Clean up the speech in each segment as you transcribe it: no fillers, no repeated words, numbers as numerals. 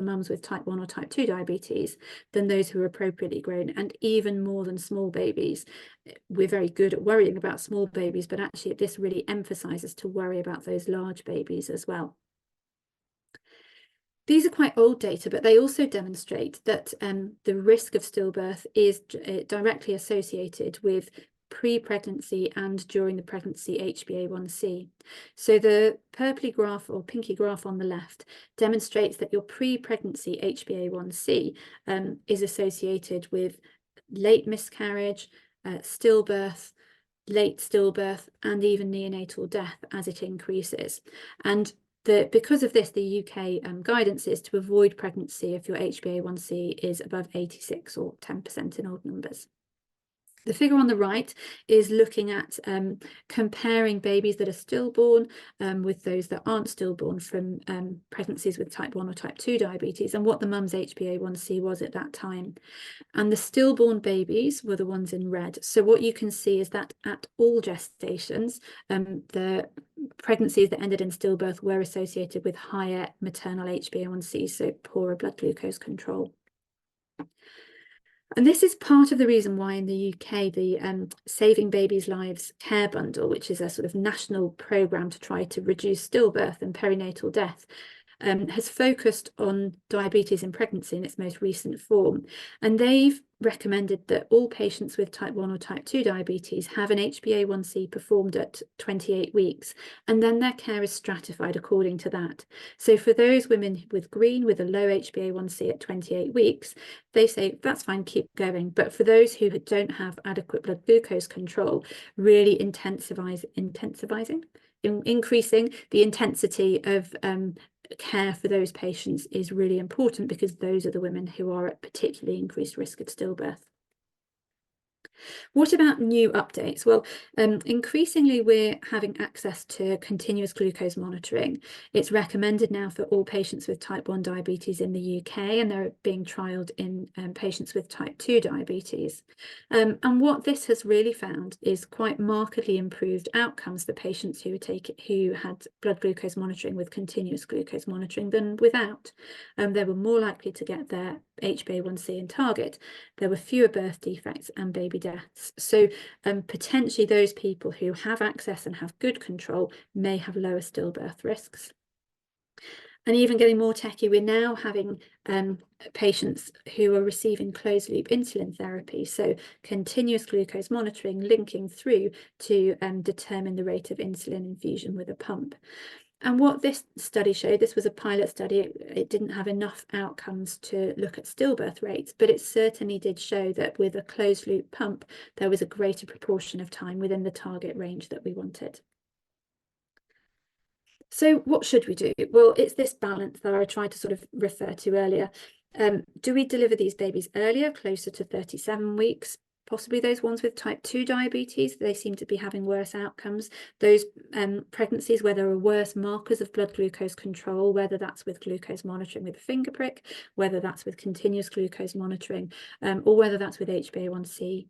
mums with type 1 or type 2 diabetes than those who are appropriately grown, and even more than small babies. We're very good at worrying about small babies, but actually this really emphasizes to worry about those large babies as well. These are quite old data, but they also demonstrate that the risk of stillbirth is directly associated with pre-pregnancy and during the pregnancy HbA1c. So the purpley graph or pinky graph on the left demonstrates that your pre-pregnancy HbA1c is associated with late miscarriage, stillbirth, late stillbirth, and even neonatal death as it increases. And because of this, the UK guidance is to avoid pregnancy if your HbA1c is above 86 or 10% in odd numbers. The figure on the right is looking at comparing babies that are stillborn with those that aren't stillborn from pregnancies with type 1 or type 2 diabetes, and what the mum's HbA1c was at that time. And the stillborn babies were the ones in red. So what you can see is that at all gestations, the pregnancies that ended in stillbirth were associated with higher maternal HbA1c, so poorer blood glucose control. And this is part of the reason why in the UK, the Saving Babies' Lives Care Bundle, which is a sort of national programme to try to reduce stillbirth and perinatal death, has focused on diabetes in pregnancy in its most recent form. And they've recommended that all patients with type 1 or type 2 diabetes have an HbA1c performed at 28 weeks, and then their care is stratified according to that. So for those women with green with a low HbA1c at 28 weeks, they say that's fine, keep going. But for those who don't have adequate blood glucose control, really increasing the intensity of care for those patients is really important, because those are the women who are at particularly increased risk of stillbirth. What about new updates? Well, increasingly we're having access to continuous glucose monitoring. It's recommended now for all patients with type 1 diabetes in the UK, and they're being trialled in patients with type 2 diabetes. And what this has really found is quite markedly improved outcomes for patients who had blood glucose monitoring with continuous glucose monitoring than without. They were more likely to get their HbA1c in target. There were fewer birth defects and baby deaths. So potentially those people who have access and have good control may have lower stillbirth risks. And even getting more techie, we're now having patients who are receiving closed loop insulin therapy, so continuous glucose monitoring linking through to determine the rate of insulin infusion with a pump. And what this study showed, this was a pilot study, it didn't have enough outcomes to look at stillbirth rates, but it certainly did show that with a closed loop pump, there was a greater proportion of time within the target range that we wanted. So what should we do? Well, it's this balance that I tried to sort of refer to earlier. Do we deliver these babies earlier, closer to 37 weeks? Possibly those ones with type 2 diabetes, they seem to be having worse outcomes. Those pregnancies where there are worse markers of blood glucose control, whether that's with glucose monitoring with a finger prick, whether that's with continuous glucose monitoring, or whether that's with HbA1c.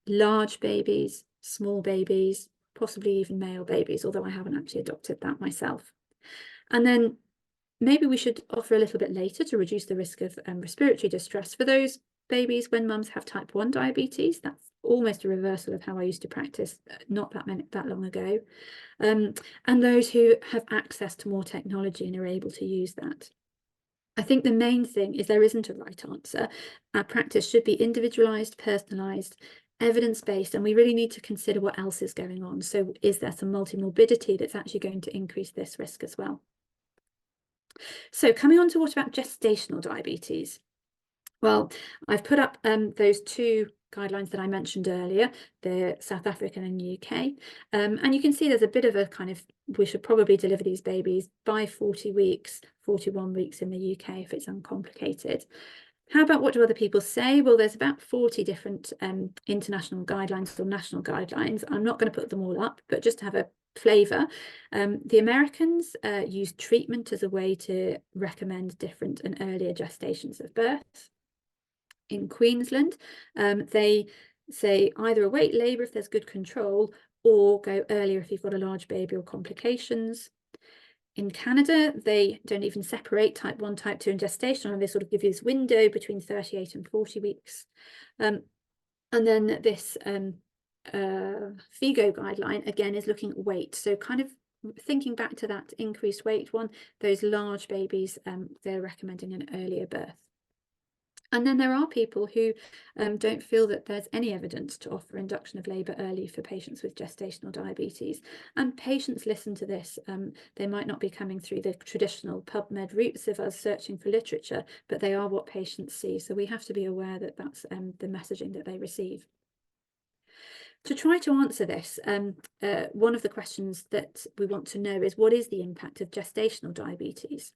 Large babies, small babies, possibly even male babies, although I haven't actually adopted that myself. And then maybe we should offer a little bit later to reduce the risk of respiratory distress for those babies when mums have type 1 diabetes. That's almost a reversal of how I used to practice not that long ago. And those who have access to more technology and are able to use that. I think the main thing is there isn't a right answer. Our practice should be individualized, personalized, evidence-based, and we really need to consider what else is going on. So is there some multimorbidity that's actually going to increase this risk as well? So coming on to what about gestational diabetes? Well, I've put up those two guidelines that I mentioned earlier, the South African and UK. And you can see there's a bit of a kind of, we should probably deliver these babies by 40 weeks, 41 weeks in the UK if it's uncomplicated. How about what do other people say? Well, there's about 40 different international guidelines or national guidelines. I'm not going to put them all up, but just to have a flavour. The Americans use treatment as a way to recommend different and earlier gestations of birth. In Queensland, they say either await labour if there's good control or go earlier if you've got a large baby or complications. In Canada, they don't even separate type 1, type 2 and gestational, and they sort of give you this window between 38 and 40 weeks. And then this FIGO guideline, again, is looking at weight. So kind of thinking back to that increased weight one, those large babies, they're recommending an earlier birth. And then there are people who don't feel that there's any evidence to offer induction of labour early for patients with gestational diabetes. And patients listen to this. They might not be coming through the traditional PubMed routes of us searching for literature, but they are what patients see. So we have to be aware that that's the messaging that they receive. To try to answer this, one of the questions that we want to know is, what is the impact of gestational diabetes?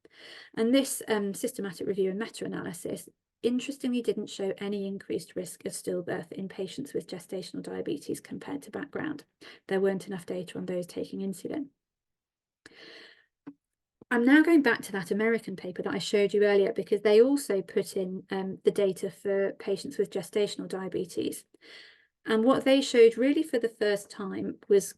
And this systematic review and meta-analysis interestingly didn't show any increased risk of stillbirth in patients with gestational diabetes compared to background. There weren't enough data on those taking insulin. I'm now going back to that American paper that I showed you earlier, because they also put in the data for patients with gestational diabetes. And what they showed really for the first time was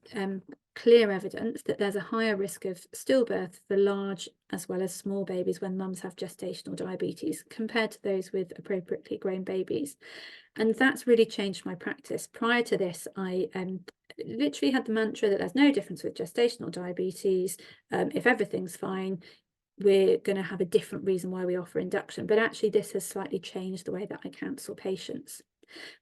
clear evidence that there's a higher risk of stillbirth for large as well as small babies when mums have gestational diabetes compared to those with appropriately grown babies. And that's really changed my practice. Prior to this, I literally had the mantra that there's no difference with gestational diabetes. If everything's fine, we're going to have a different reason why we offer induction. But actually, this has slightly changed the way that I counsel patients.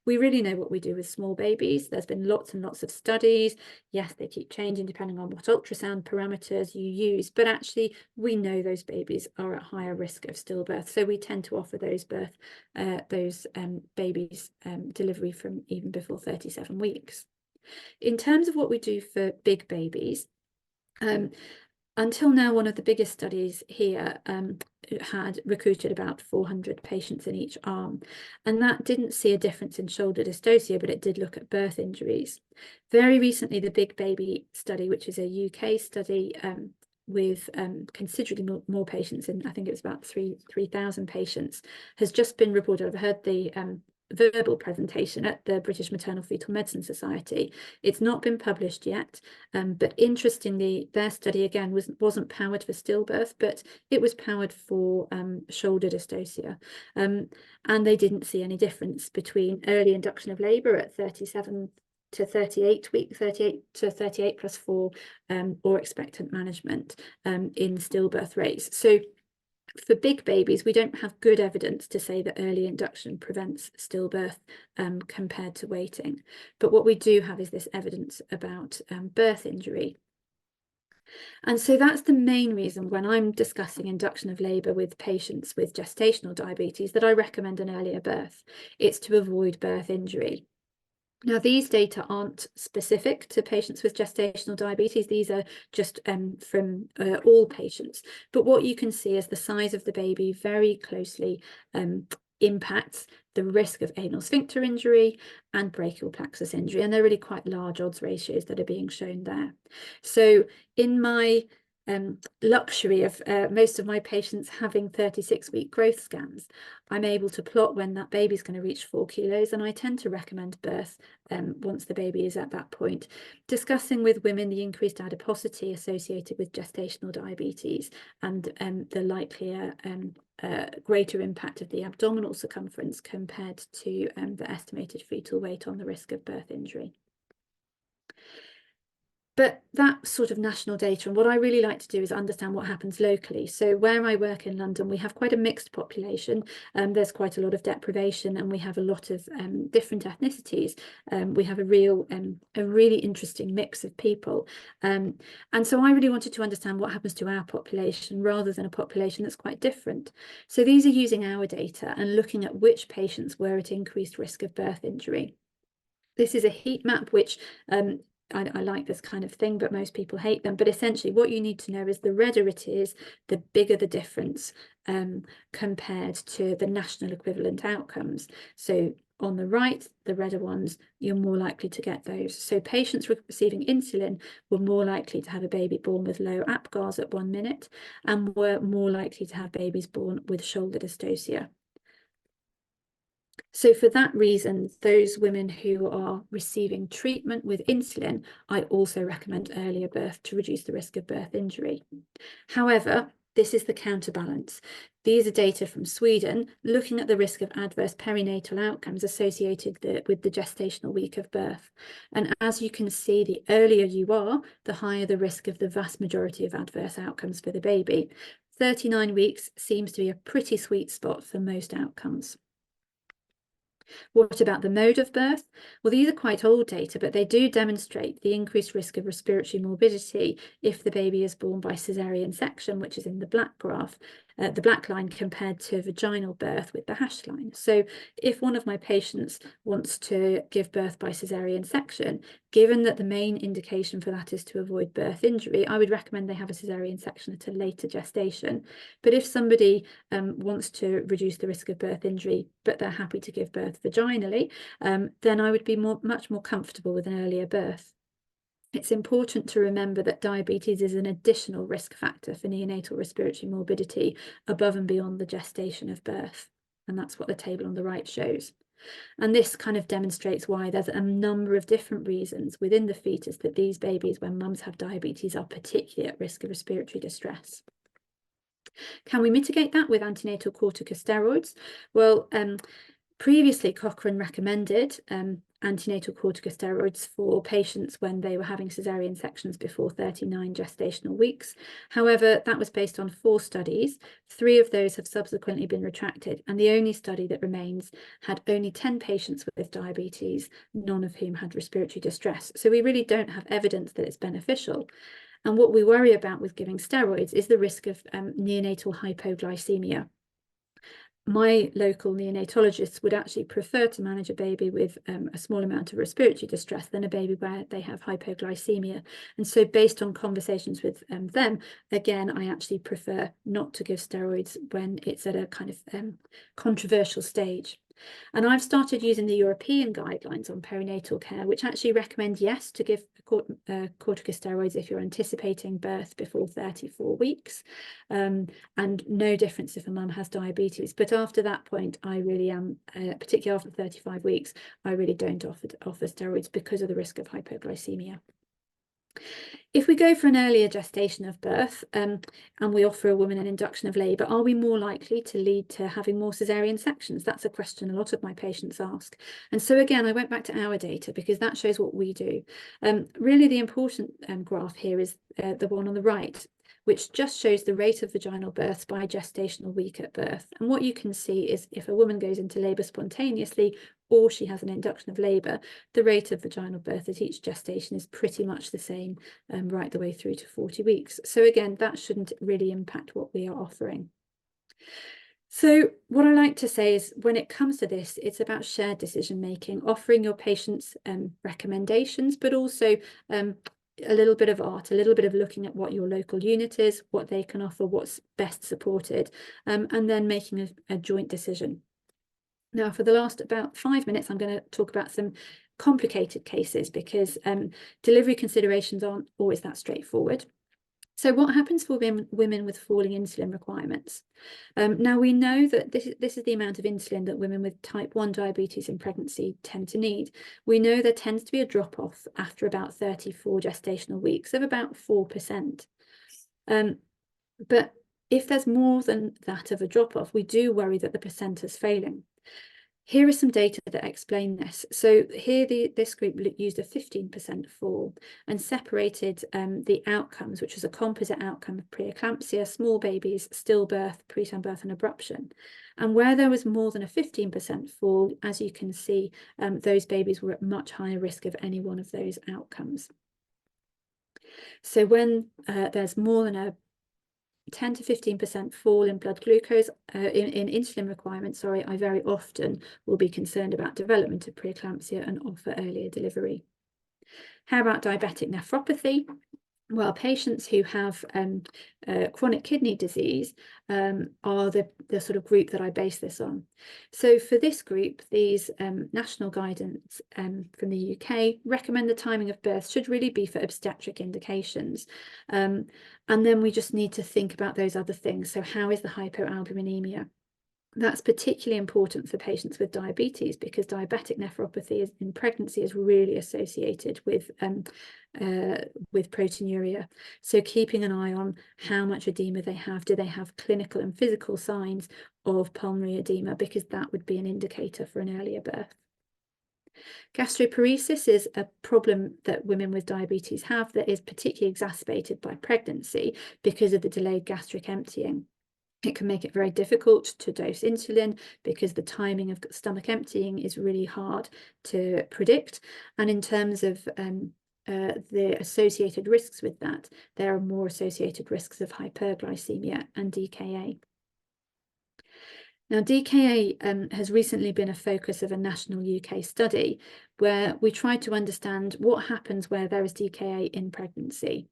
We really know what we do with small babies. There's been lots and lots of studies. Yes, they keep changing depending on what ultrasound parameters you use, but actually we know those babies are at higher risk of stillbirth. So we tend to offer those babies delivery from even before 37 weeks. In terms of what we do for big babies, until now, one of the biggest studies here had recruited about 400 patients in each arm, and that didn't see a difference in shoulder dystocia, but it did look at birth injuries. Very recently, the Big Baby study, which is a UK study with considerably more patients, and I think it was about 3,000 patients, has just been reported. I've heard the verbal presentation at the British Maternal Fetal Medicine Society. It's not been published yet, but interestingly, their study again wasn't powered for stillbirth, but it was powered for shoulder dystocia, and they didn't see any difference between early induction of labour at 37 to 38 week, 38 to 38 plus 4, or expectant management in stillbirth rates. So for big babies, we don't have good evidence to say that early induction prevents stillbirth compared to waiting. But what we do have is this evidence about birth injury. And so that's the main reason when I'm discussing induction of labour with patients with gestational diabetes that I recommend an earlier birth. It's to avoid birth injury. Now, these data aren't specific to patients with gestational diabetes. These are just from all patients. But what you can see is the size of the baby very closely impacts the risk of anal sphincter injury and brachial plexus injury. And they're really quite large odds ratios that are being shown there. So in my luxury of most of my patients having 36-week growth scans, I'm able to plot when that baby's going to reach 4 kilos, and I tend to recommend birth once the baby is at that point, discussing with women the increased adiposity associated with gestational diabetes and the likelier greater impact of the abdominal circumference compared to the estimated fetal weight on the risk of birth injury. But that sort of national data, and what I really like to do is understand what happens locally. So where I work in London, we have quite a mixed population. There's quite a lot of deprivation, and we have a lot of different ethnicities. We have a really interesting mix of people. And so I really wanted to understand what happens to our population rather than a population that's quite different. So these are using our data and looking at which patients were at increased risk of birth injury. This is a heat map, which I like this kind of thing, but most people hate them. But essentially what you need to know is the redder it is, the bigger the difference compared to the national equivalent outcomes. So on the right, the redder ones, you're more likely to get those. So patients receiving insulin were more likely to have a baby born with low APGARs at 1 minute and were more likely to have babies born with shoulder dystocia. So for that reason, those women who are receiving treatment with insulin, I also recommend earlier birth to reduce the risk of birth injury. However, this is the counterbalance. These are data from Sweden looking at the risk of adverse perinatal outcomes associated with the gestational week of birth. And as you can see, the earlier you are, the higher the risk of the vast majority of adverse outcomes for the baby. 39 weeks seems to be a pretty sweet spot for most outcomes. What about the mode of birth? Well, these are quite old data, but they do demonstrate the increased risk of respiratory morbidity if the baby is born by caesarean section, which is in the black graph, the black line, compared to vaginal birth with the hashed line. So if one of my patients wants to give birth by caesarean section, given that the main indication for that is to avoid birth injury, I would recommend they have a caesarean section at a later gestation. But if somebody wants to reduce the risk of birth injury, but they're happy to give birth vaginally, then I would be much more comfortable with an earlier birth. It's important to remember that diabetes is an additional risk factor for neonatal respiratory morbidity above and beyond the gestation of birth. And that's what the table on the right shows. And this kind of demonstrates why there's a number of different reasons within the fetus that these babies, when mums have diabetes, are particularly at risk of respiratory distress. Can we mitigate that with antenatal corticosteroids? Well, previously, Cochrane recommended antenatal corticosteroids for patients when they were having caesarean sections before 39 gestational weeks. However, that was based on 4 studies. 3 of those have subsequently been retracted, and the only study that remains had only 10 patients with diabetes, none of whom had respiratory distress. So we really don't have evidence that it's beneficial. And what we worry about with giving steroids is the risk of neonatal hypoglycemia. My local neonatologists would actually prefer to manage a baby with a small amount of respiratory distress than a baby where they have hypoglycemia. And so based on conversations with them, again, I actually prefer not to give steroids when it's at a kind of controversial stage. And I've started using the European guidelines on perinatal care, which actually recommend, yes, to give corticosteroids if you're anticipating birth before 34 weeks, and no difference if a mum has diabetes. But after that point, I really am, particularly after 35 weeks, I really don't offer steroids because of the risk of hypoglycemia. If we go for an earlier gestation of birth and we offer a woman an induction of labour, are we more likely to lead to having more caesarean sections? That's a question a lot of my patients ask. And so again, I went back to our data because that shows what we do. Really, the important graph here is the one on the right, which just shows the rate of vaginal births by gestational week at birth. And what you can see is if a woman goes into labour spontaneously or she has an induction of labour, the rate of vaginal birth at each gestation is pretty much the same right the way through to 40 weeks. So again, that shouldn't really impact what we are offering. So what I like to say is when it comes to this, it's about shared decision making, offering your patients recommendations, but also a little bit of art, a little bit of looking at what your local unit is, what they can offer, what's best supported, and then making a joint decision. Now, for the last about 5 minutes, I'm going to talk about some complicated cases because delivery considerations aren't always that straightforward. So what happens for women with falling insulin requirements? Now, we know that this is the amount of insulin that women with type 1 diabetes in pregnancy tend to need. We know there tends to be a drop-off after about 34 gestational weeks of about 4%. But if there's more than that of a drop-off, we do worry that the placenta is failing. Here is some data that explain this. So here this group used a 15% fall and separated the outcomes, which was a composite outcome of preeclampsia, small babies, stillbirth, preterm birth and abruption. And where there was more than a 15% fall, as you can see, those babies were at much higher risk of any one of those outcomes. So when there's more than a 10 to 15% fall in blood glucose, in insulin requirements, I very often will be concerned about development of preeclampsia and offer earlier delivery. How about diabetic nephropathy? Well, patients who have chronic kidney disease are the sort of group that I base this on. So for this group, these national guidance from the UK recommend the timing of birth should really be for obstetric indications. And then we just need to think about those other things. So how is the hypoalbuminemia? That's particularly important for patients with diabetes, because diabetic nephropathy in pregnancy is really associated with proteinuria. So keeping an eye on how much edema they have. Do they have clinical and physical signs of pulmonary edema? Because that would be an indicator for an earlier birth. Gastroparesis is a problem that women with diabetes have that is particularly exacerbated by pregnancy because of the delayed gastric emptying. It can make it very difficult to dose insulin because the timing of stomach emptying is really hard to predict. And in terms of the associated risks with that, there are more associated risks of hyperglycemia and DKA. Now, DKA has recently been a focus of a national UK study where we tried to understand what happens where there is DKA in pregnancy.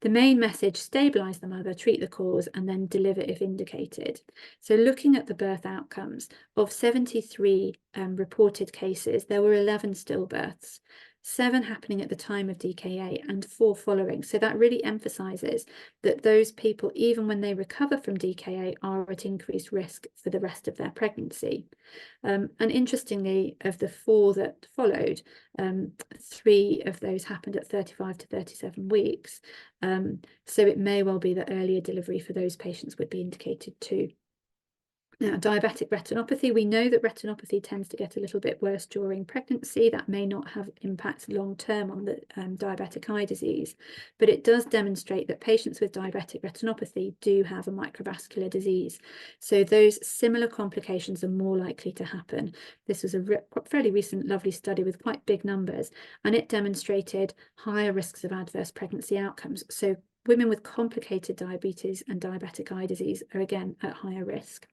The main message: stabilise the mother, treat the cause, and then deliver if indicated. So looking at the birth outcomes, of 73 reported cases, there were 11 stillbirths, 7 happening at the time of DKA and 4 following. So that really emphasises that those people, even when they recover from DKA, are at increased risk for the rest of their pregnancy. And interestingly, of the 4 that followed, 3 of those happened at 35 to 37 weeks. So it may well be that earlier delivery for those patients would be indicated too. Now, diabetic retinopathy, we know that retinopathy tends to get a little bit worse during pregnancy. That may not have impact long term on the diabetic eye disease, but it does demonstrate that patients with diabetic retinopathy do have a microvascular disease. So those similar complications are more likely to happen. This was a fairly recent lovely study with quite big numbers, and it demonstrated higher risks of adverse pregnancy outcomes. So women with complicated diabetes and diabetic eye disease are again at higher risk.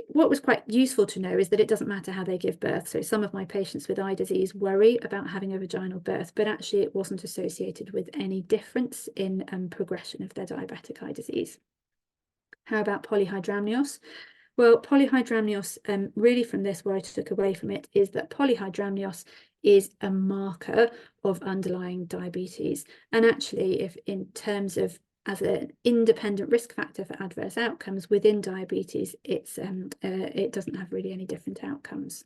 What was quite useful to know is that it doesn't matter how they give birth. So some of my patients with eye disease worry about having a vaginal birth, but actually it wasn't associated with any difference in progression of their diabetic eye disease. How about polyhydramnios? Well, polyhydramnios, really from this, what I took away from it is that polyhydramnios is a marker of underlying diabetes. And actually, if in terms of as an independent risk factor for adverse outcomes within diabetes, it doesn't have really any different outcomes.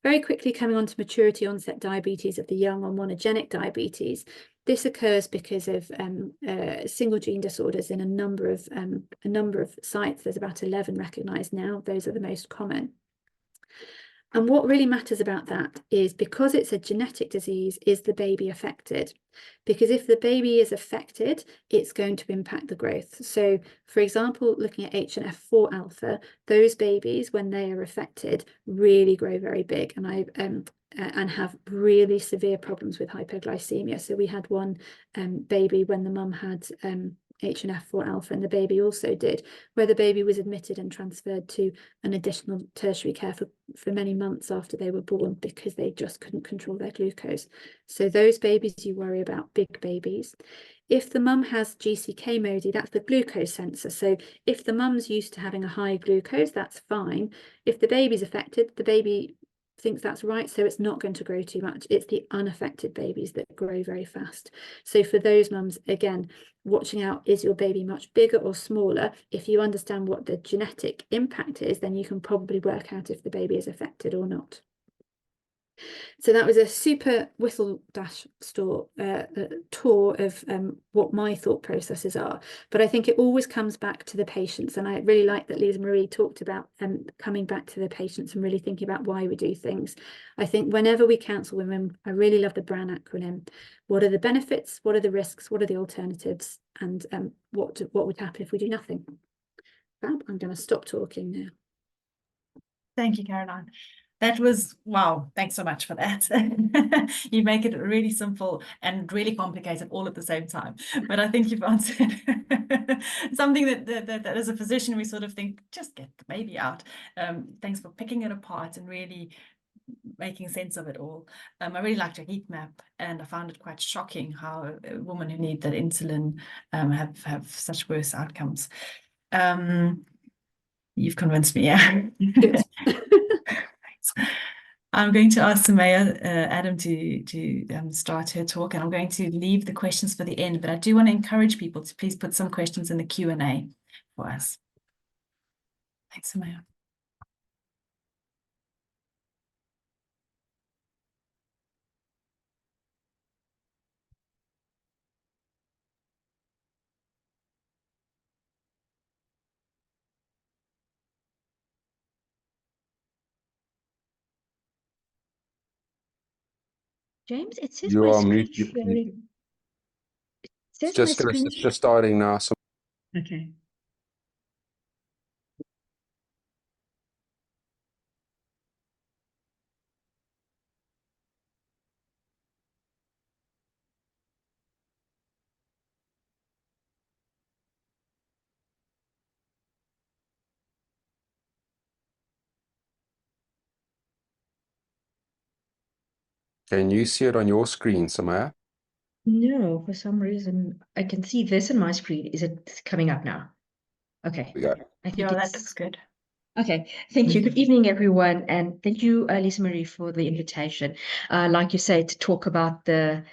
Very quickly coming on to maturity onset diabetes of the young or monogenic diabetes. This occurs because of single gene disorders in a number of sites. There's about 11 recognised now. Those are the most common. And what really matters about that is, because it's a genetic disease, is the baby affected? Because if the baby is affected, it's going to impact the growth. So, for example, looking at HNF4 alpha, those babies, when they are affected, really grow very big and have really severe problems with hyperglycemia. So we had one baby when the mum had HNF4 alpha, and the baby also did, where the baby was admitted and transferred to an additional tertiary care for many months after they were born because they just couldn't control their glucose. So those babies you worry about, big babies. If the mum has GCK MODY, that's the glucose sensor. So if the mum's used to having a high glucose, that's fine. If the baby's affected, the baby thinks that's right, so it's not going to grow too much. It's the unaffected babies that grow very fast. So for those mums, again, watching out, is your baby much bigger or smaller? If you understand what the genetic impact is, then you can probably work out if the baby is affected or not. So that was a super whistle-dash tour of what my thought processes are. But I think it always comes back to the patients. And I really like that Lisa Marie talked about coming back to the patients and really thinking about why we do things. I think whenever we counsel women, I really love the BRAN acronym. What are the benefits? What are the risks? What are the alternatives? And what would happen if we do nothing? Fab, I'm going to stop talking now. Thank you, Caroline. That was, wow, thanks so much for that. You make it really simple and really complicated all at the same time. But I think you've answered something that as a physician, we sort of think, just get the baby out. Thanks for picking it apart and really making sense of it all. I really liked your heat map, and I found it quite shocking how women who need that insulin have such worse outcomes. You've convinced me, yeah. Good. I'm going to ask Sumaya Adam to start her talk, and I'm going to leave the questions for the end, but I do want to encourage people to please put some questions in the Q&A for us. Thanks, Samaya. James, it says You my are screen mute. sharing. It It's says my just screen. it's just starting now. So Okay. can you see it on your screen, Samaya? No, for some reason I can see this in my screen. Is it coming up now? Okay. We go. I think Yeah, that it's looks good. okay. Thank you. Good evening, everyone, and thank you, Lisa Marie, for the invitation. Like you say, to talk about the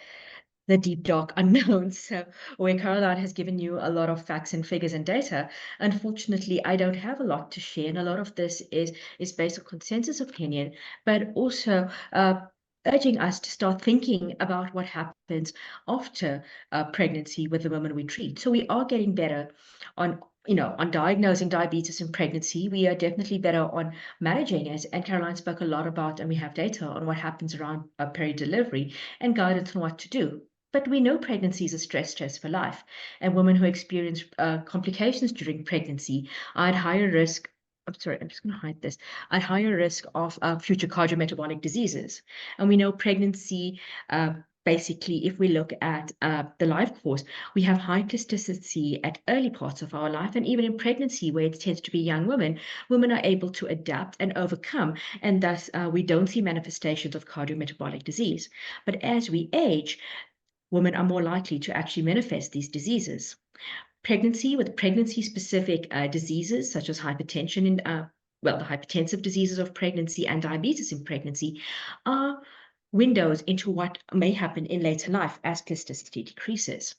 deep dark unknowns. So where Caroline has given you a lot of facts and figures and data, unfortunately, I don't have a lot to share, and a lot of this is based on consensus opinion, but also urging us to start thinking about what happens after pregnancy with the women we treat. So we are getting better on on diagnosing diabetes in pregnancy. We are definitely better on managing it. And Caroline spoke a lot about, and we have data on what happens around peri-delivery and guidance on what to do. But we know pregnancy is a stress test for life, and women who experience complications during pregnancy are at higher risk. I'm sorry, I'm just going to hide this. At higher risk of future cardiometabolic diseases. And we know pregnancy, basically, if we look at the life course, we have high plasticity at early parts of our life. And even in pregnancy, where it tends to be young women, women are able to adapt and overcome. And thus, we don't see manifestations of cardiometabolic disease. But as we age, women are more likely to actually manifest these diseases. Pregnancy with pregnancy-specific diseases such as hypertension and the hypertensive diseases of pregnancy and diabetes in pregnancy are windows into what may happen in later life as plasticity decreases.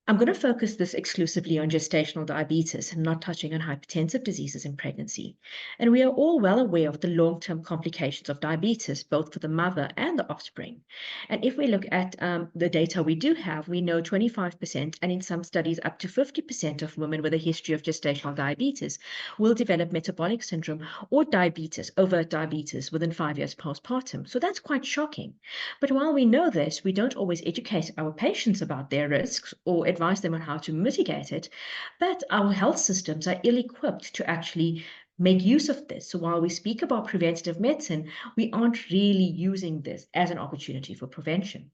I'm going to focus this exclusively on gestational diabetes and not touching on hypertensive diseases in pregnancy. And we are all well aware of the long-term complications of diabetes, both for the mother and the offspring. And if we look at the data we do have, we know 25%, and in some studies up to 50% of women with a history of gestational diabetes will develop metabolic syndrome or diabetes, overt diabetes, within 5 years postpartum. So that's quite shocking. But while we know this, we don't always educate our patients about their risks or advise them on how to mitigate it, but our health systems are ill-equipped to actually make use of this. So while we speak about preventative medicine, we aren't really using this as an opportunity for prevention.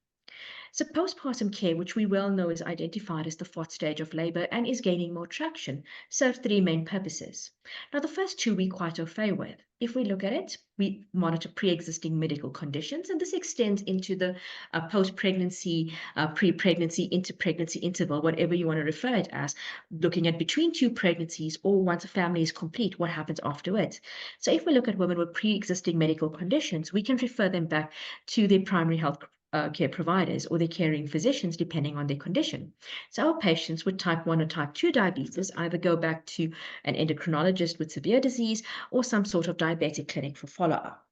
So postpartum care, which we well know is identified as the fourth stage of labor and is gaining more traction, serves three main purposes. Now, the first two we quite au fait with. If we look at it, we monitor pre-existing medical conditions, and this extends into the post-pregnancy, pre-pregnancy, inter-pregnancy interval, whatever you want to refer it as, looking at between two pregnancies or once a family is complete, what happens afterwards. So if we look at women with pre-existing medical conditions, we can refer them back to their primary health care providers or their caring physicians, depending on their condition. So our patients with type 1 or type 2 diabetes either go back to an endocrinologist with severe disease or some sort of diabetic clinic for follow-up.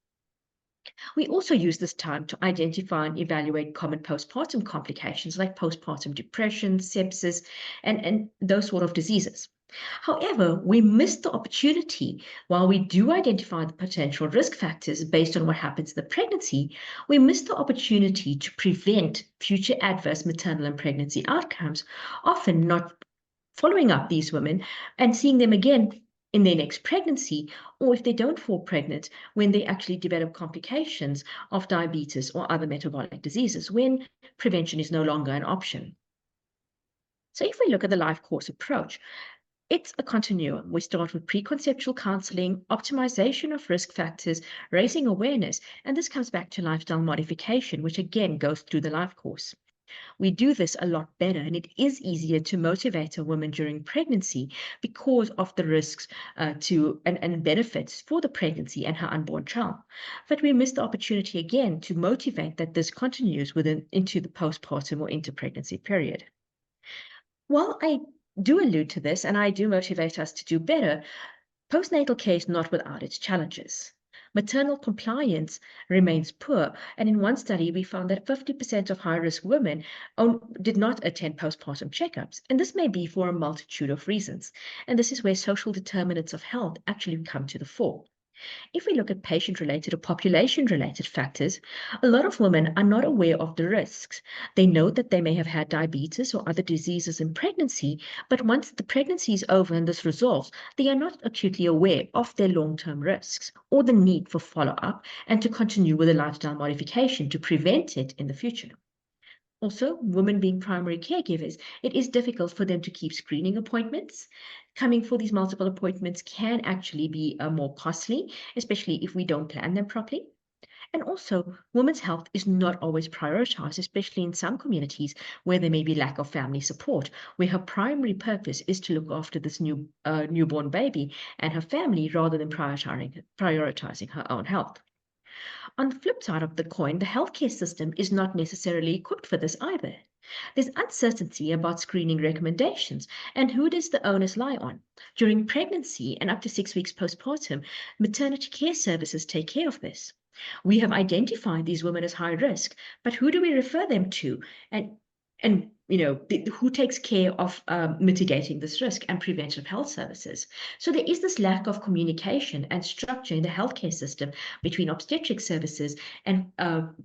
We also use this time to identify and evaluate common postpartum complications like postpartum depression, sepsis, and those sort of diseases. However, we missed the opportunity. While we do identify the potential risk factors based on what happens in the pregnancy, we missed the opportunity to prevent future adverse maternal and pregnancy outcomes, often not following up these women and seeing them again in their next pregnancy, or if they don't fall pregnant, when they actually develop complications of diabetes or other metabolic diseases, when prevention is no longer an option. So if we look at the life course approach, it's a continuum. We start with preconceptual counseling, optimization of risk factors, raising awareness, and this comes back to lifestyle modification, which again goes through the life course. We do this a lot better, and it is easier to motivate a woman during pregnancy because of the risks and benefits for the pregnancy and her unborn child. But we miss the opportunity again to motivate that this continues into the postpartum or inter-pregnancy period. While I do allude to this, and I do motivate us to do better, Postnatal care is not without its challenges. Maternal compliance remains poor, and in one study we found that 50% of high-risk women did not attend postpartum checkups, and this may be for a multitude of reasons, and this is where social determinants of health actually come to the fore. If we look at patient-related or population-related factors, a lot of women are not aware of the risks. They know that they may have had diabetes or other diseases in pregnancy, but once the pregnancy is over and this resolves, they are not acutely aware of their long-term risks or the need for follow-up and to continue with a lifestyle modification to prevent it in the future. Also, women being primary caregivers, it is difficult for them to keep screening appointments. Coming for these multiple appointments can actually be more costly, especially if we don't plan them properly. And also, women's health is not always prioritized, especially in some communities where there may be lack of family support, where her primary purpose is to look after this newborn baby and her family rather than prioritizing her own health. On the flip side of the coin, the healthcare system is not necessarily equipped for this either. There's uncertainty about screening recommendations and who does the onus lie on. During pregnancy and up to 6 weeks postpartum, maternity care services take care of this. We have identified these women as high risk, but who do we refer them to? And who takes care of mitigating this risk and preventive health services? So there is this lack of communication and structure in the healthcare system between obstetric services and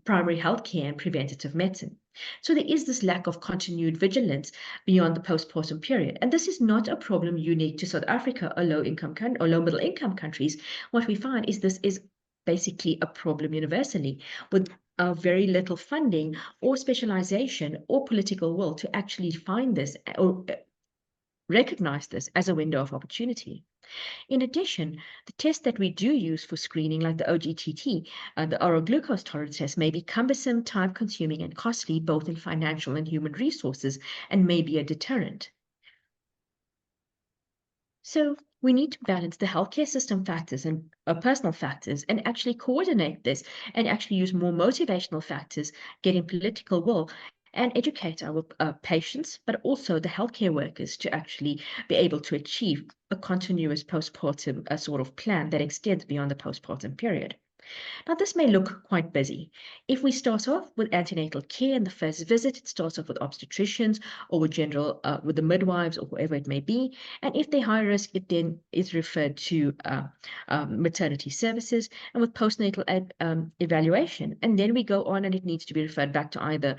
primary healthcare and preventative medicine. So there is this lack of continued vigilance beyond the postpartum period. And this is not a problem unique to South Africa or low middle income countries. What we find is this is basically a problem universally, with very little funding or specialization or political will to actually find this or recognize this as a window of opportunity. In addition, the tests that we do use for screening, like the OGTT, the oral glucose tolerance test, may be cumbersome, time-consuming, and costly, both in financial and human resources, and may be a deterrent. So we need to balance the healthcare system factors and personal factors and actually coordinate this and actually use more motivational factors, getting political will and educate our patients, but also the healthcare workers to actually be able to achieve a continuous postpartum sort of plan that extends beyond the postpartum period. Now, this may look quite busy. If we start off with antenatal care in the first visit, it starts off with obstetricians or with with the midwives or whoever it may be. And if they're high risk, it then is referred to maternity services and with postnatal evaluation. And then we go on and it needs to be referred back to either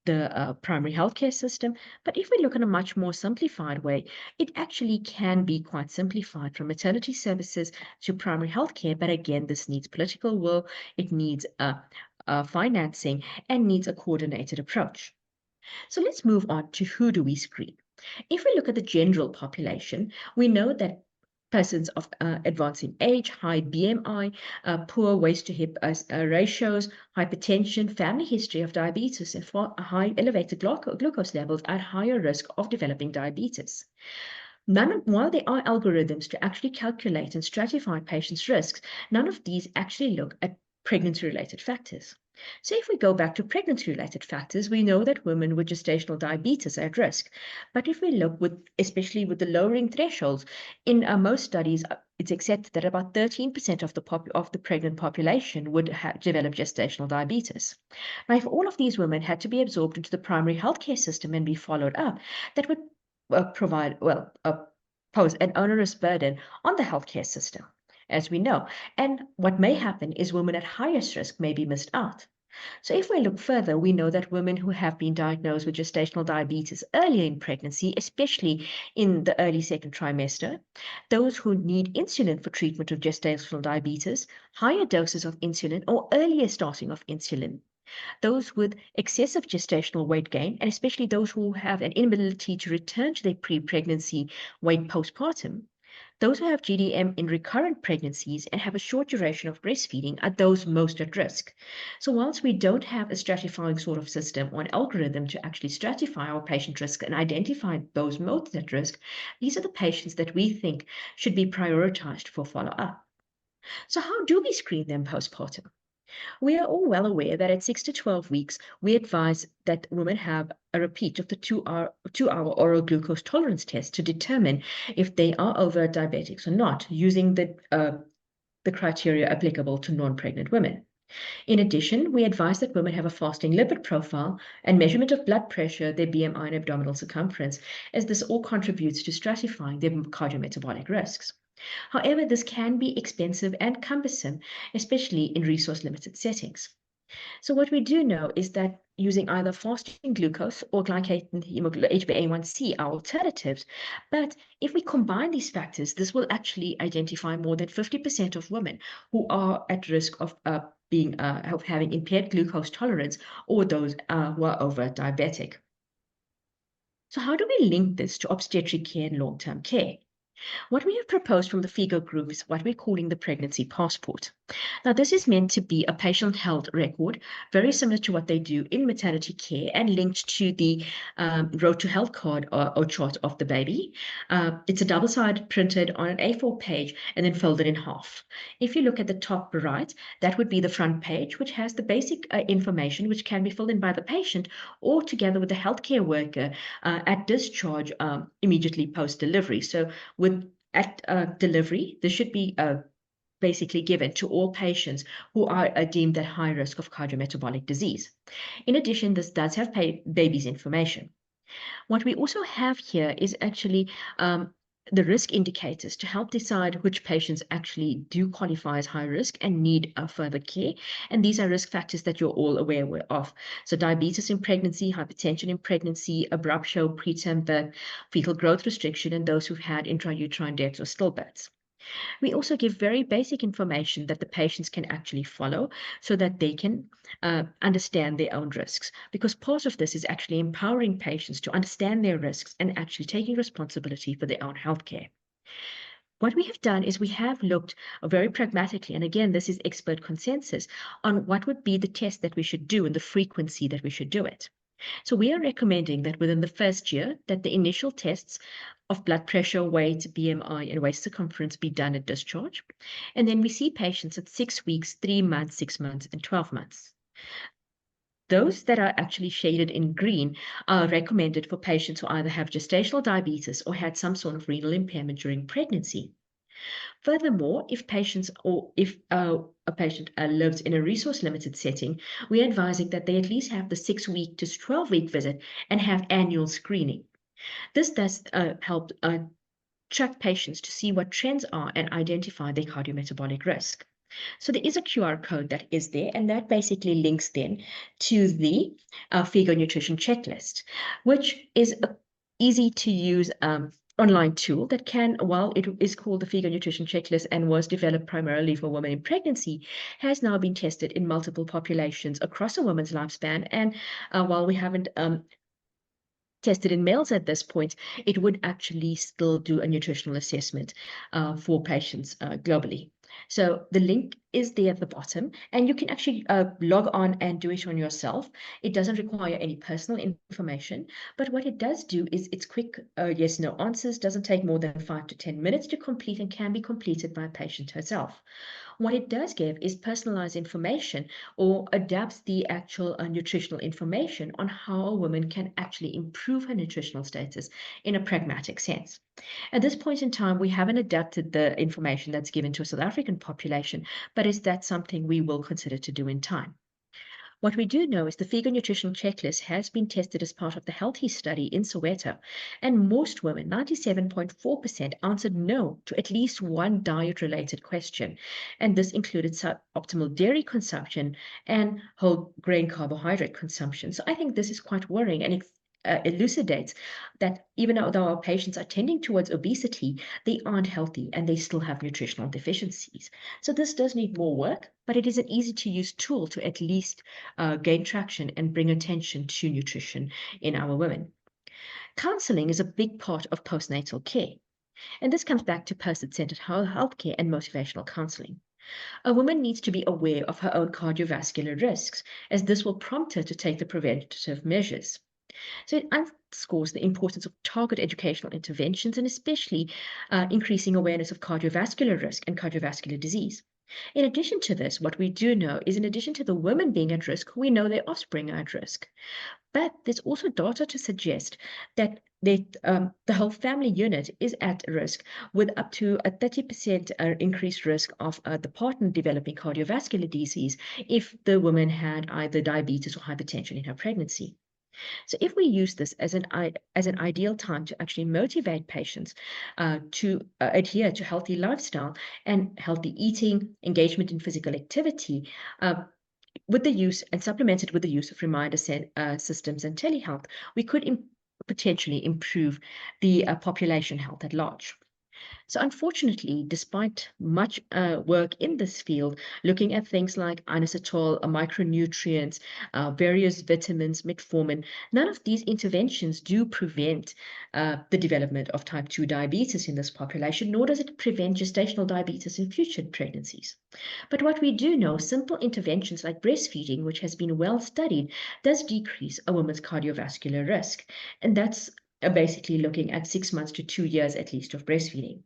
the primary healthcare system. But if we look in a much more simplified way, it actually can be quite simplified from maternity services to primary healthcare. But again, this needs political will, it needs financing, and needs a coordinated approach. So let's move on to who do we screen. If we look at the general population, we know that persons of advancing age, high BMI, poor waist to hip ratios, hypertension, family history of diabetes, and high elevated glucose levels are at higher risk of developing diabetes. While there are algorithms to actually calculate and stratify patients' risks, none of these actually look at pregnancy-related factors. So if we go back to pregnancy-related factors, we know that women with gestational diabetes are at risk. But if we look especially with the lowering thresholds, in most studies, it's accepted that about 13% of the pregnant population would develop gestational diabetes. Now, if all of these women had to be absorbed into the primary healthcare system and be followed up, that would pose an onerous burden on the healthcare system, as we know. And what may happen is women at highest risk may be missed out. So if we look further, we know that women who have been diagnosed with gestational diabetes earlier in pregnancy, especially in the early second trimester, those who need insulin for treatment of gestational diabetes, higher doses of insulin or earlier starting of insulin, those with excessive gestational weight gain, and especially those who have an inability to return to their pre-pregnancy weight postpartum, those who have GDM in recurrent pregnancies and have a short duration of breastfeeding are those most at risk. So whilst we don't have a stratifying sort of system or an algorithm to actually stratify our patient risk and identify those most at risk, these are the patients that we think should be prioritized for follow-up. So how do we screen them postpartum? We are all well aware that at 6 to 12 weeks, we advise that women have a repeat of the two-hour oral glucose tolerance test to determine if they are over diabetics or not, using the criteria applicable to non-pregnant women. In addition, we advise that women have a fasting lipid profile and measurement of blood pressure, their BMI and abdominal circumference, as this all contributes to stratifying their cardiometabolic risks. However, this can be expensive and cumbersome, especially in resource-limited settings. So what we do know is that using either fasting glucose or glycated HbA1c are alternatives. But if we combine these factors, this will actually identify more than 50% of women who are at risk of having impaired glucose tolerance, or those who are over diabetic. So how do we link this to obstetric care and long-term care? What we have proposed from the FIGO group is what we're calling the pregnancy passport. Now, this is meant to be a patient health record, very similar to what they do in maternity care, and linked to the Road to Health card or chart of the baby. It's a double-sided printed on an A4 page and then folded in half. If you look at the top right, that would be the front page, which has the basic information, which can be filled in by the patient or together with the healthcare worker at discharge immediately post-delivery. So at delivery, this should be basically given to all patients who are deemed at high risk of cardiometabolic disease. In addition, this does have baby's information. What we also have here is actually the risk indicators to help decide which patients actually do qualify as high risk and need further care. And these are risk factors that you're all aware of. So diabetes in pregnancy, hypertension in pregnancy, abruptio, preterm birth, fetal growth restriction, and those who've had intrauterine deaths or stillbirths. We also give very basic information that the patients can actually follow so that they can understand their own risks, because part of this is actually empowering patients to understand their risks and actually taking responsibility for their own healthcare. What we have done is we have looked very pragmatically, and again, this is expert consensus, on what would be the test that we should do and the frequency that we should do it. So we are recommending that within the first year, that the initial tests of blood pressure, weight, BMI, and waist circumference be done at discharge. And then we see patients at 6 weeks, 3 months, 6 months, and 12 months. Those that are actually shaded in green are recommended for patients who either have gestational diabetes or had some sort of renal impairment during pregnancy. Furthermore, if a patient lives in a resource-limited setting, we are advising that they at least have the 6-week to 12-week visit and have annual screening. This does help track patients to see what trends are and identify their cardiometabolic risk. So there is a QR code that is there, and that basically links then to the FIGO nutrition checklist, which is an easy to use online tool that can, while it is called the FIGO nutrition checklist and was developed primarily for women in pregnancy, has now been tested in multiple populations across a woman's lifespan. And while we haven't tested in males at this point, it would actually still do a nutritional assessment for patients globally. So the link is there at the bottom, and you can actually log on and do it on yourself. It doesn't require any personal information, but what it does do is it's quick yes/no answers, doesn't take more than 5 to 10 minutes to complete, and can be completed by a patient herself. What it does give is personalized information, or adapts the actual nutritional information on how a woman can actually improve her nutritional status in a pragmatic sense. At this point in time, we haven't adapted the information that's given to a South African population, but is that something we will consider to do in time? What we do know is the FIGO nutrition checklist has been tested as part of the Healthy study in Soweto, and most women, 97.4%, answered no to at least one diet-related question, and this included suboptimal dairy consumption and whole grain carbohydrate consumption. So I think this is quite worrying, and elucidates that even though our patients are tending towards obesity, they aren't healthy and they still have nutritional deficiencies. So this does need more work, but it is an easy to use tool to at least gain traction and bring attention to nutrition in our women. Counseling is a big part of postnatal care, and this comes back to person-centered healthcare and motivational counseling. A woman needs to be aware of her own cardiovascular risks, as this will prompt her to take the preventative measures. So it underscores the importance of target educational interventions, and especially increasing awareness of cardiovascular risk and cardiovascular disease. In addition to this, what we do know is in addition to the women being at risk, we know their offspring are at risk. But there's also data to suggest that the whole family unit is at risk with up to a 30% increased risk of the partner developing cardiovascular disease if the woman had either diabetes or hypertension in her pregnancy. So if we use this as an ideal time to actually motivate patients to adhere to healthy lifestyle and healthy eating, engagement in physical activity, with the use and supplemented with the use of reminder systems and telehealth, we could potentially improve the population health at large. So unfortunately, despite much work in this field, looking at things like inositol, micronutrients, various vitamins, metformin, none of these interventions do prevent the development of type 2 diabetes in this population, nor does it prevent gestational diabetes in future pregnancies. But what we do know, simple interventions like breastfeeding, which has been well studied, does decrease a woman's cardiovascular risk. And that's basically looking at 6 months to 2 years at least of breastfeeding.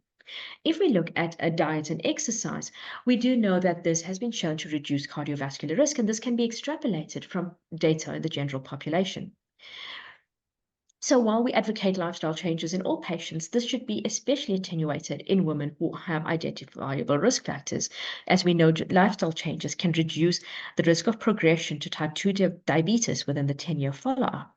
If we look at a diet and exercise, we do know that this has been shown to reduce cardiovascular risk, and this can be extrapolated from data in the general population. So while we advocate lifestyle changes in all patients, this should be especially attenuated in women who have identifiable risk factors. As we know, lifestyle changes can reduce the risk of progression to type 2 diabetes within the 10-year follow-up.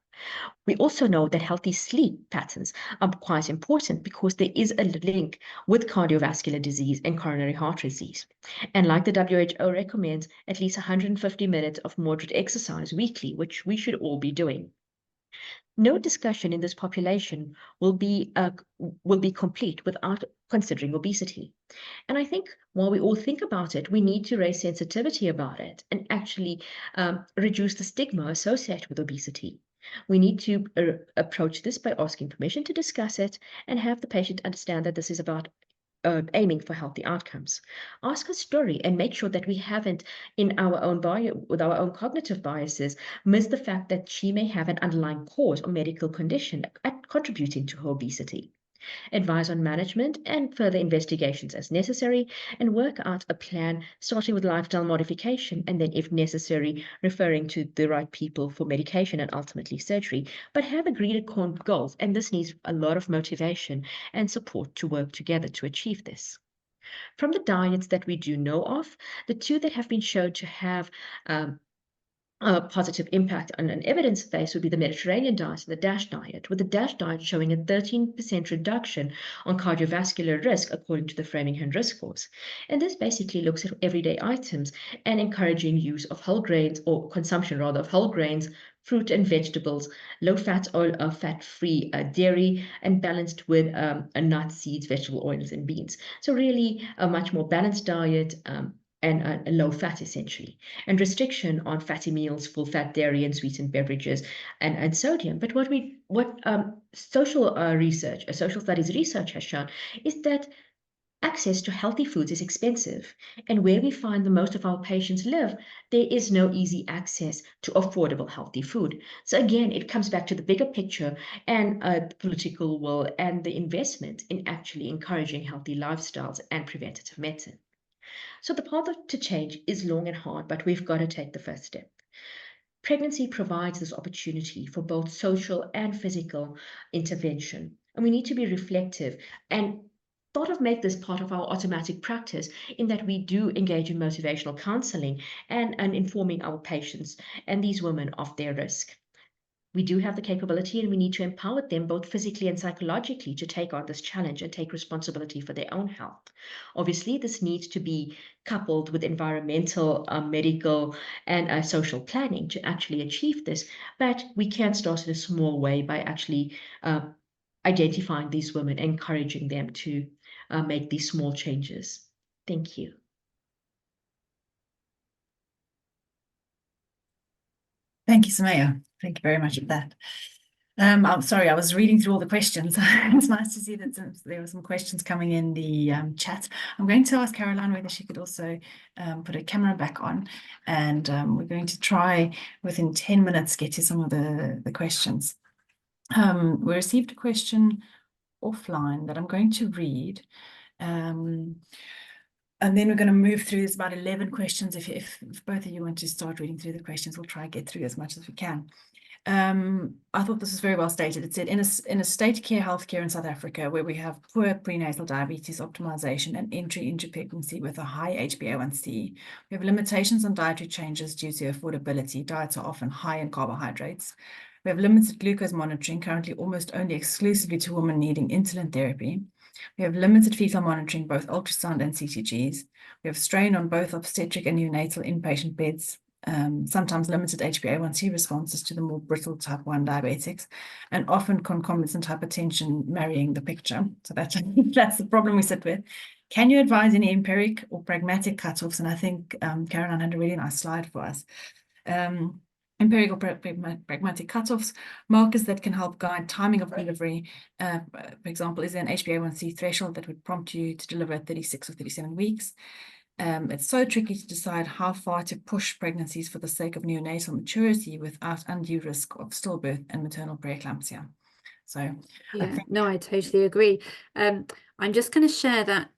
We also know that healthy sleep patterns are quite important because there is a link with cardiovascular disease and coronary heart disease. And like the WHO recommends, at least 150 minutes of moderate exercise weekly, which we should all be doing. No discussion in this population will be complete without considering obesity. And I think while we all think about it, we need to raise sensitivity about it and actually reduce the stigma associated with obesity. We need to approach this by asking permission to discuss it and have the patient understand that this is about aiming for healthy outcomes. Ask a story and make sure that we haven't, in our own with our own cognitive biases, missed the fact that she may have an underlying cause or medical condition contributing to her obesity. Advise on management and further investigations as necessary, and work out a plan starting with lifestyle modification and then, if necessary, referring to the right people for medication and ultimately surgery. But have agreed upon goals, and this needs a lot of motivation and support to work together to achieve this. From the diets that we do know of, the two that have been shown to have a positive impact on an evidence base would be the Mediterranean diet and the DASH diet, with the DASH diet showing a 13% reduction on cardiovascular risk according to the Framingham risk scores. And this basically looks at everyday items and encouraging use of whole grains, or consumption rather of whole grains, fruit and vegetables, low fat or fat-free dairy, and balanced with nuts, seeds, vegetable oils, and beans. So really a much more balanced diet, and a low fat essentially, and restriction on fatty meals, full fat dairy and sweetened beverages, and sodium. But what social studies research has shown is that access to healthy foods is expensive, and where we find the most of our patients live, there is no easy access to affordable healthy food. So again, it comes back to the bigger picture and the political will and the investment in actually encouraging healthy lifestyles and preventative medicine. So the path to change is long and hard, but we've got to take the first step. Pregnancy provides this opportunity for both social and physical intervention, and we need to be reflective and thought of make this part of our automatic practice, in that we do engage in motivational counseling and informing our patients and these women of their risk. We do have the capability, and we need to empower them both physically and psychologically to take on this challenge and take responsibility for their own health. Obviously, this needs to be coupled with environmental, medical, and social planning to actually achieve this. But we can start in a small way by actually identifying these women, encouraging them to make these small changes. Thank you. Thank you, Samaya. Thank you very much for that. I'm sorry, I was reading through all the questions. It's nice to see that there were some questions coming in the chat. I'm going to ask Caroline whether she could also put her camera back on, and we're going to try within 10 minutes get to some of the questions. We received a question offline that I'm going to read. And then we're going to move through, there's about 11 questions. If both of you want to start reading through the questions, we'll try and get through as much as we can. I thought this was very well stated. It said, in a state care healthcare in South Africa, where we have poor prenatal diabetes optimization and entry into pregnancy with a high HbA1c, we have limitations on dietary changes due to affordability. Diets are often high in carbohydrates. We have limited glucose monitoring, currently almost only exclusively to women needing insulin therapy. We have limited fetal monitoring, both ultrasound and CTGs. We have strain on both obstetric and neonatal inpatient beds, sometimes limited HbA1c responses to the more brittle type 1 diabetics, and often concomitant hypertension marrying the picture. So that's the problem we sit with. Can you advise any empiric or pragmatic cutoffs? And I think Caroline had a really nice slide for us. Empirical pragmatic cutoffs, markers that can help guide timing of delivery. For example, is there an HbA1c threshold that would prompt you to deliver at 36 or 37 weeks? It's so tricky to decide how far to push pregnancies for the sake of neonatal maturity without undue risk of stillbirth and maternal preeclampsia. So yeah, I totally agree. I'm just going to share that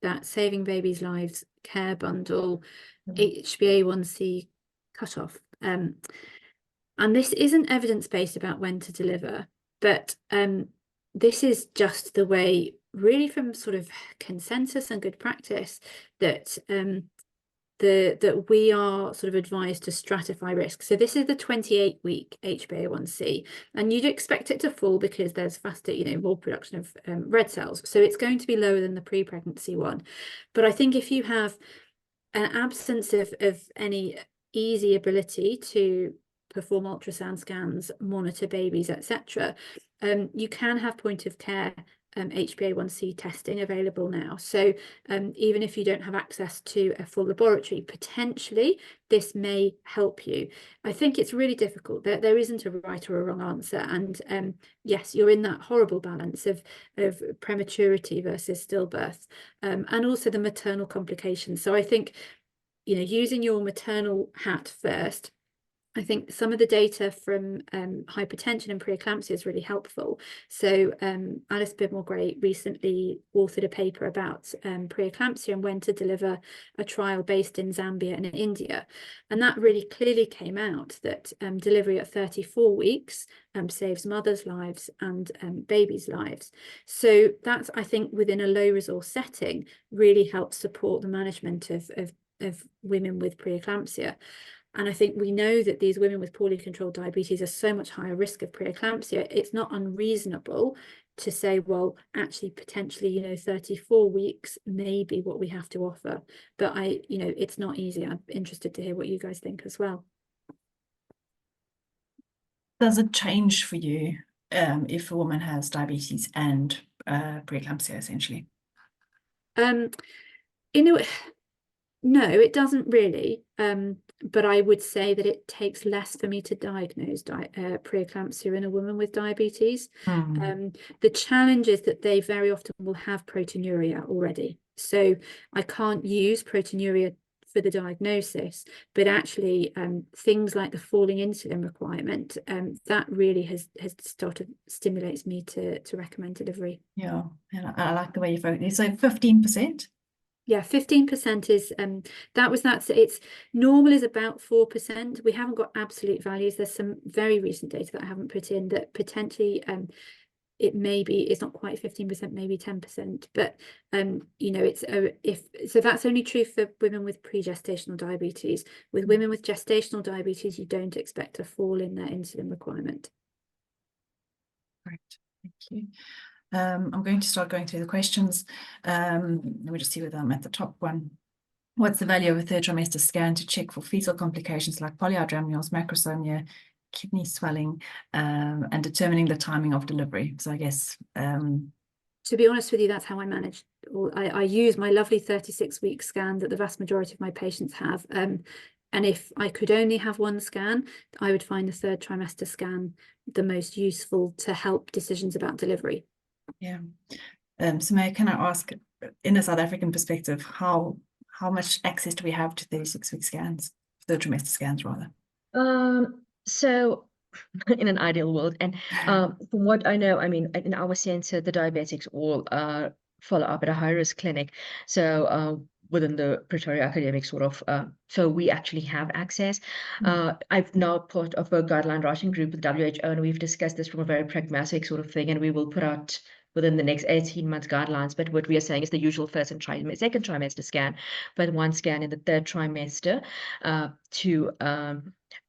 that Saving Babies' Lives Care Bundle HbA1c cutoff. And this isn't evidence-based about when to deliver, but this is just the way, really from sort of consensus and good practice, that that we are sort of advised to stratify risk. So this is the 28-week HbA1c, and you'd expect it to fall because there's faster, more production of red cells. So it's going to be lower than the pre-pregnancy one. But I think if you have an absence of any easy ability to perform ultrasound scans, monitor babies, etc., you can have point of care HbA1c testing available now. So even if you don't have access to a full laboratory, potentially this may help you. I think it's really difficult. There isn't a right or a wrong answer. And yes, you're in that horrible balance of prematurity versus stillbirth, and also the maternal complications. So I think, using your maternal hat first, I think some of the data from hypertension and preeclampsia is really helpful. So Alice Bidmore-Gray recently authored a paper about preeclampsia and when to deliver, a trial based in Zambia and in India. And that really clearly came out that delivery at 34 weeks saves mothers' lives and babies' lives. So that's, I think, within a low resource setting, really helps support the management of women with preeclampsia. And I think we know that these women with poorly controlled diabetes are so much higher risk of preeclampsia. It's not unreasonable to say, well, actually, potentially, 34 weeks may be what we have to offer. But it's not easy. I'm interested to hear what you guys think as well. Does it change for you if a woman has diabetes and preeclampsia, essentially? No, it doesn't really. But I would say that it takes less for me to diagnose preeclampsia in a woman with diabetes. The challenge is that they very often will have proteinuria already. So I can't use proteinuria for the diagnosis, but actually things like the falling insulin requirement, that really has stimulates me to recommend delivery. Yeah, and I like the way you focus. So 15%? Yeah, 15% is it's normal is about 4%. We haven't got absolute values. There's some very recent data that I haven't put in that potentially it's not quite 15%, maybe 10%. But so that's only true for women with pre-gestational diabetes. With women with gestational diabetes, you don't expect a fall in their insulin requirement. Great, thank you. I'm going to start going through the questions. Let me just see whether I'm at the top one. What's the value of a third trimester scan to check for fetal complications like polyhydramnios, macrosomia, kidney swelling, and determining the timing of delivery? So I guess... to be honest with you, that's how I manage. I use my lovely 36-week scan that the vast majority of my patients have. And if I could only have one scan, I would find the third trimester scan the most useful to help decisions about delivery. Yeah. Sumaya, can I ask, in a South African perspective, how much access do we have to 36-week scans, third trimester scans rather? So in an ideal world, and from what I know, I mean, in our center, the diabetics all follow up at a high-risk clinic. So within the Pretoria Academic sort of, so we actually have access. I've now part of a guideline writing group with WHO, and we've discussed this from a very pragmatic sort of thing, and we will put out within the next 18-month guidelines. But what we are saying is the usual first and second trimester scan, but one scan in the third trimester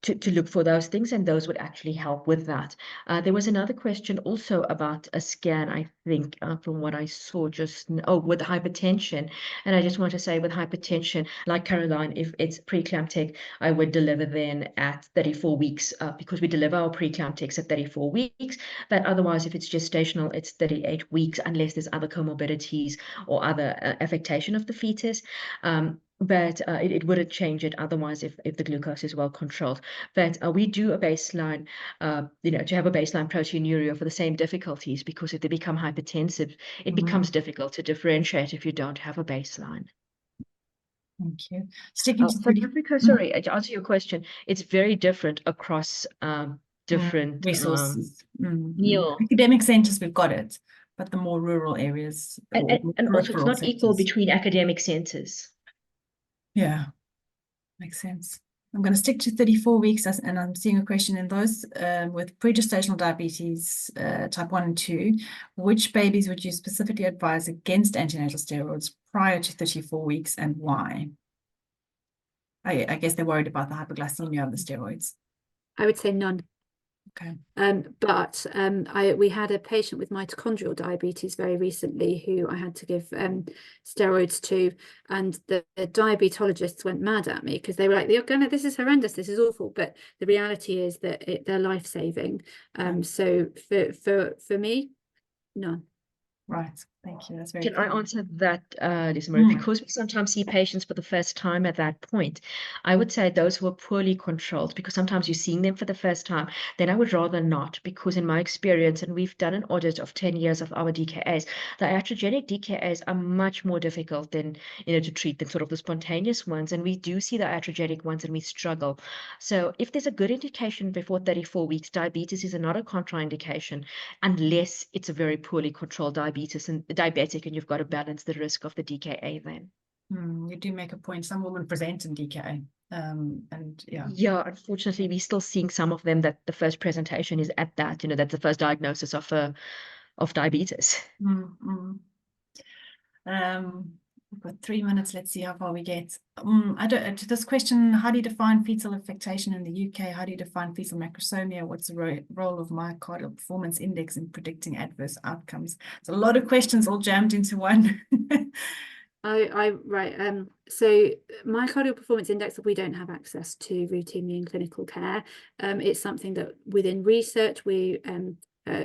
to look for those things, and those would actually help with that. There was another question also about a scan, I think, from what I saw just with hypertension. And I just want to say with hypertension, like Caroline, if it's preeclamptic, I would deliver then at 34 weeks because we deliver our preeclamptics at 34 weeks. But otherwise, if it's gestational, it's 38 weeks, unless there's other comorbidities or other affectation of the fetus. But it wouldn't change it otherwise if the glucose is well controlled. But we do a baseline, to have a baseline proteinuria for the same difficulties, because if they become hypertensive, it becomes difficult to differentiate if you don't have a baseline. Thank you. Sticking to South Africa, sorry, to answer your question, it's very different across different resources. Yeah. Academic centers, we've got it, but the more rural areas And also it's not equal centers. between academic centers. Yeah, makes sense. I'm going to stick to 34 weeks, and I'm seeing a question in those with pregestational diabetes type 1 and 2. Which babies would you specifically advise against antenatal steroids prior to 34 weeks, and why? I guess they're worried about the hypoglycemia of the steroids. I would say none. Okay. But we had a patient with mitochondrial diabetes very recently who I had to give steroids to, and the diabetologists went mad at me because they were like, this is horrendous, this is awful. But the reality is that they're life-saving. So for me, none. Right. Thank you. That's very Can clear. I answer that, Lisa Marie? Because we sometimes see patients for the first time at that point, I would say those who are poorly controlled, because sometimes you're seeing them for the first time, then I would rather not, because in my experience, and we've done an audit of 10 years of our DKAs, the iatrogenic DKAs are much more difficult than, to treat than sort of the spontaneous ones. And we do see the iatrogenic ones and we struggle. So if there's a good indication before 34 weeks, diabetes is not a contraindication unless it's a very poorly controlled diabetes and diabetic, and you've got to balance the risk of the DKA then. You do make a point. Some women present in DKA. And yeah, unfortunately, we're still seeing some of them that the first presentation is at that, that's the first diagnosis of diabetes. We've got 3 minutes. Let's see how far we get. This question: how do you define fetal affectation in the UK? How do you define fetal macrosomia? What's the role of myocardial performance index in predicting adverse outcomes? It's a lot of questions all jammed into one. Right. So myocardial performance index, we don't have access to routinely in clinical care. It's something that within research we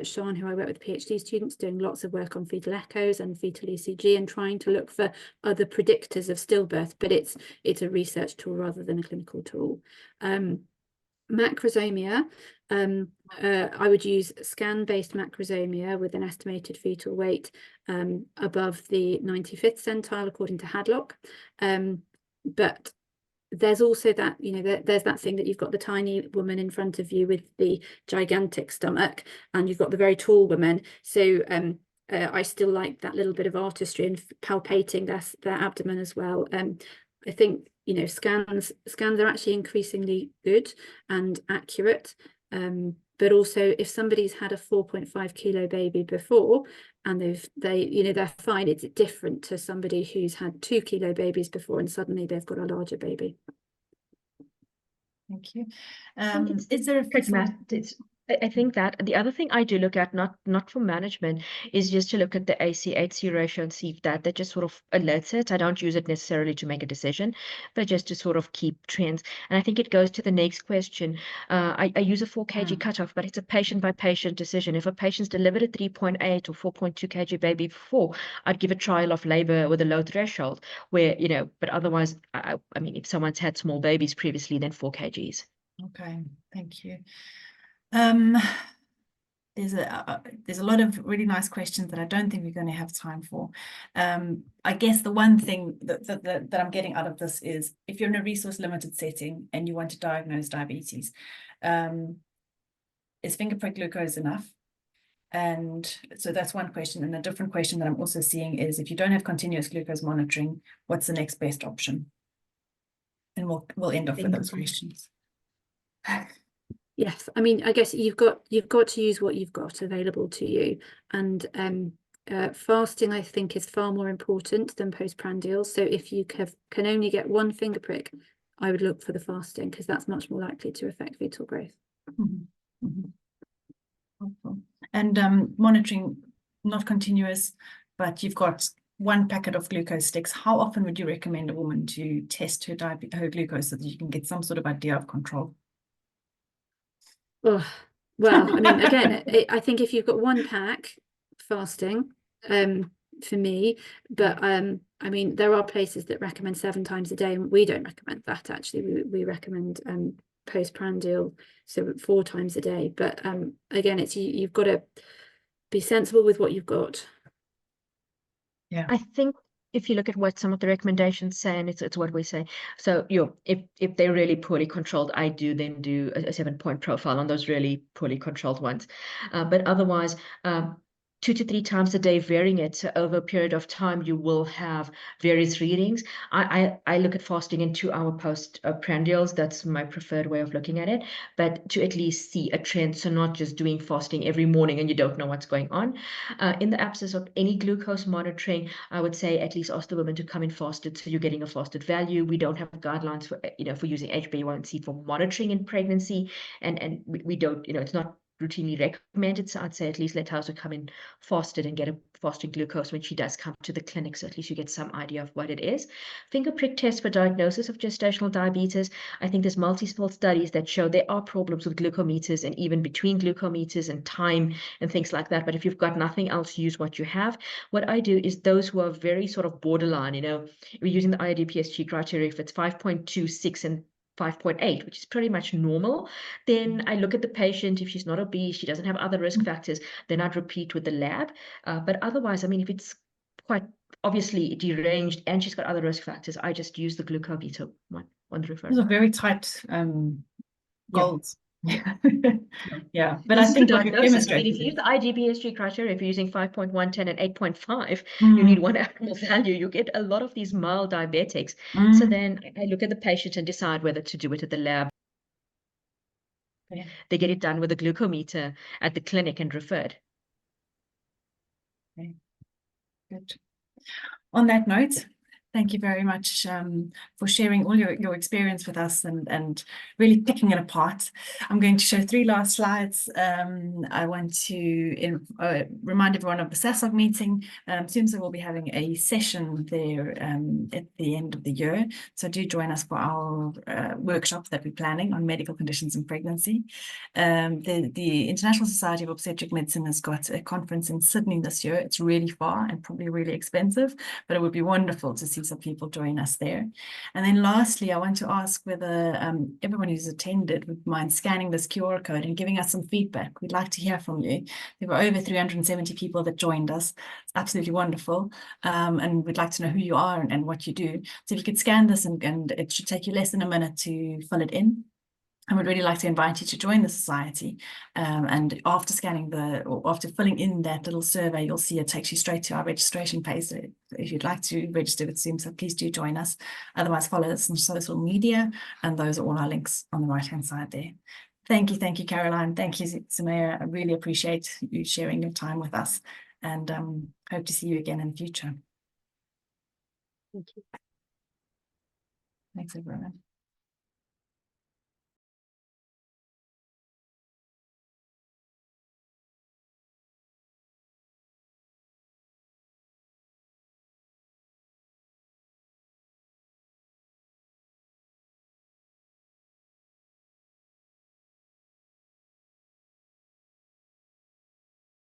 Sean, who I work with PhD students, doing lots of work on fetal echoes and fetal ECG and trying to look for other predictors of stillbirth, but it's a research tool rather than a clinical tool. Macrosomia, I would use scan-based macrosomia with an estimated fetal weight above the 95th centile according to Hadlock. But there's also that, there's that thing that you've got the tiny woman in front of you with the gigantic stomach, and you've got the very tall woman. So I still like that little bit of artistry and palpating their abdomen as well. I think, scans are actually increasingly good and accurate. But also if somebody's had a 4.5 kilo baby before and they're fine, it's different to somebody who's had 2 kilo babies before and suddenly they've got a larger baby. Thank you. Is there a pragmatic? I think that the other thing I do look at, not for management, is just to look at the AC/HC ratio and see if that just sort of alerts it. I don't use it necessarily to make a decision, but just to sort of keep trends. And I think it goes to the next question. I use a 4 kg cutoff, but it's a patient by patient decision. If a patient's delivered a 3.8 or 4.2 kg baby before, I'd give a trial of labor with a low threshold where, but otherwise, I mean, if someone's had small babies previously, then 4 kgs. Okay, thank you. There's a lot of really nice questions that I don't think we're going to have time for. I guess the one thing that I'm getting out of this is if you're in a resource limited setting and you want to diagnose diabetes, is finger prick glucose enough? And so that's one question. And a different question that I'm also seeing is, if you don't have continuous glucose monitoring, what's the next best option? And we'll end off with those questions. Yes, I mean, I guess you've got to use what you've got available to you, and fasting, I think, is far more important than postprandial. So if you can only get one finger prick, I would look for the fasting, because that's much more likely to affect fetal growth. Mm-hmm. Mm-hmm. And monitoring, not continuous, but you've got one packet of glucose sticks. How often would you recommend a woman to test her glucose so that you can get some sort of idea of control? Oh, well, I mean, again, I think if you've got one pack, fasting, for me, but I mean, there are places that recommend 7 times a day, and we don't recommend that. Actually, we recommend postprandial, so 4 times a day. But again, it's you've got to be sensible with what you've got. Yeah, I think if you look at what some of the recommendations say, and it's what we say. So if they're really poorly controlled, I do then do a 7-point profile on those really poorly controlled ones. But otherwise, 2 to 3 times a day, varying it. So over a period of time, you will have various readings. I look at fasting in 2-hour postprandials. That's my preferred way of looking at it, but to at least see a trend. So not just doing fasting every morning and you don't know what's going on. In the absence of any glucose monitoring, I would say at least ask the women to come in fasted, so you're getting a fasted value. We don't have guidelines for for using HbA1c for monitoring in pregnancy, and we don't, it's not routinely recommended. So I'd say at least let her come in fasted and get a fasting glucose when she does come to the clinic, so at least you get some idea of what it is. Finger prick test for diagnosis of gestational diabetes. I think there's multiple studies that show there are problems with glucometers and even between glucometers and time and things like that. But if you've got nothing else, use what you have. What I do is those who are very sort of borderline, we're using the IAD-PSG criteria. If it's 5.26 and 5.8, which is pretty much normal, then I look at the patient. If she's not obese, she doesn't have other risk factors, then I'd repeat with the lab. But otherwise, I mean, if it's quite obviously deranged and she's got other risk factors, I just use the glucometer one on the referral. those are very tight goals. Yeah, but This I is think the like you've diagnosis. I mean, demonstrated if you use it. the IGBSG criteria, if you're using 5.1, 10, and 8.5, you need one abnormal value. You get a lot of these mild diabetics. So then I look at the patient and decide whether to do it at the lab. Yeah. They get it done with a glucometer at the clinic and referred. Okay. Good. On that note, thank you very much for sharing all your experience with us and really picking it apart. I'm going to show 3 last slides. I want to remind everyone of the SASOG meeting. SOOMSA will be having a session there at the end of the year. So do join us for our workshop that we're planning on medical conditions in pregnancy. The International Society of Obstetric Medicine has got a conference in Sydney this year. It's really far and probably really expensive, but it would be wonderful to see some people join us there. And then lastly, I want to ask whether everyone who's attended would mind scanning this QR code and giving us some feedback. We'd like to hear from you. There were over 370 people that joined us. It's absolutely wonderful. And we'd like to know who you are and what you do. So if you could scan this, and it should take you less than a minute to fill it in. I would really like to invite you to join the society. And after scanning or after filling in that little survey, you'll see it takes you straight to our registration page. So if you'd like to register with SOOMSA, please do join us. Otherwise, follow us on social media, and those are all our links on the right-hand side there. Thank you, Caroline. Thank you, Samaya. I really appreciate you sharing your time with us, and hope to see you again in the future. Thank you. Thanks, everyone.